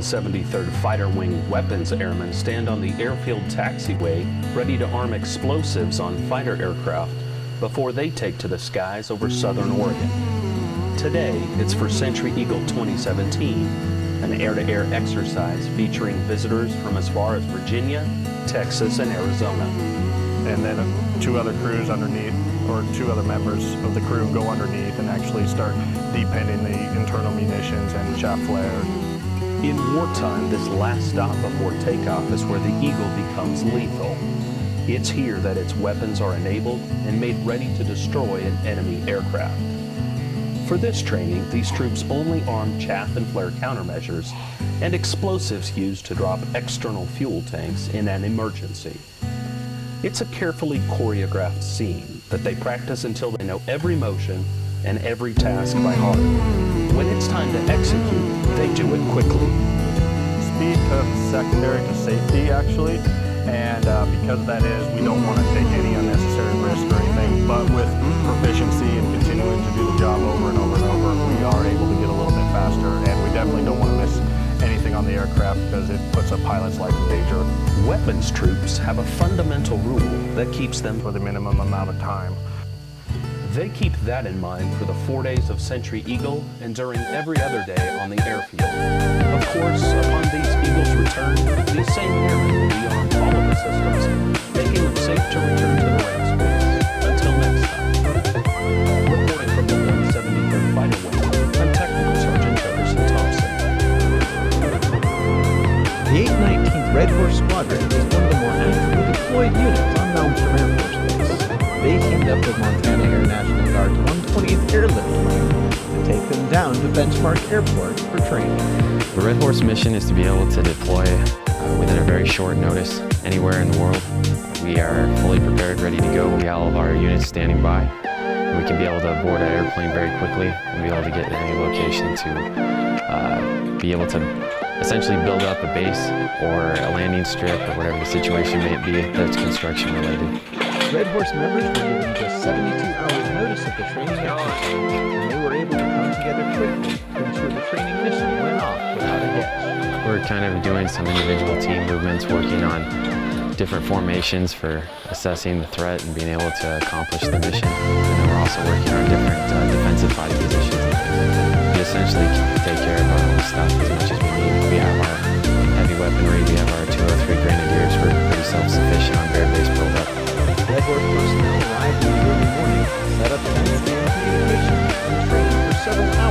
173rd Fighter Wing Weapons Airmen stand on the airfield taxiway ready to arm explosives on fighter aircraft before they take to the skies over southern Oregon. Today, it's for Century Eagle 2017, an air-to-air exercise featuring visitors from as far as Virginia, Texas, and Arizona. And then two other crews underneath, or two other members of the crew go underneath and actually start depenning the internal munitions and chaff flare. In wartime, this last stop before takeoff is where the Eagle becomes lethal. It's here that its weapons are enabled and made ready to destroy an enemy aircraft. For this training, these troops only arm chaff and flare countermeasures and explosives used to drop external fuel tanks in an emergency. It's a carefully choreographed scene that they practice until they know every motion and every task by heart. When it's time to execute, they do it quickly. Speed comes secondary to safety, actually, and because of that we don't want to take any unnecessary risk or anything, but with proficiency and continuing to do the job over and over and over, we are able to get a little bit faster, and we definitely don't want to miss anything on the aircraft because it puts a pilot's life in danger. Weapons troops have a fundamental rule that keeps them for the minimum amount of time. They keep that in mind for the 4 days of Century Eagle and during every other day on the airfield. Of course, upon these Eagles' return, these same airmen will be on all of the systems, making them safe to return to the ranks base. Until next time. Reporting from the 173rd Fighter Wing, I'm Technical Sergeant Jefferson Thompson. The 819th Red Horse Squadron is one of the more actively deployed units on Malmstrom Air Force Base. They teamed up with Montana Air National Guard's 120th Airlift Wing to take them down to Benchmark Airport for training. The Red Horse mission is to be able to deploy within a very short notice anywhere in the world. We are fully prepared, ready to go. We have all of our units standing by. We can be able to board an airplane very quickly and be able to get to any location to be able to essentially build up a base or a landing strip or whatever the situation may be that's construction related. Red Horse members were given just 72 hours notice of the training exercise, and they were able to come together quickly to ensure the training mission went off without a hitch. We're kind of doing some individual team movements, working on different formations for assessing the threat and being able to accomplish the mission. And then we're also working on different defensive fighting positions. We essentially take care of our own stuff as much as we need. We have our heavy weaponry, we have our 203 Grenadiers. We're pretty self-sufficient on bare base build-up. Red Horse personnel arrived in the early morning, set up tents and communications, and trained for several hours.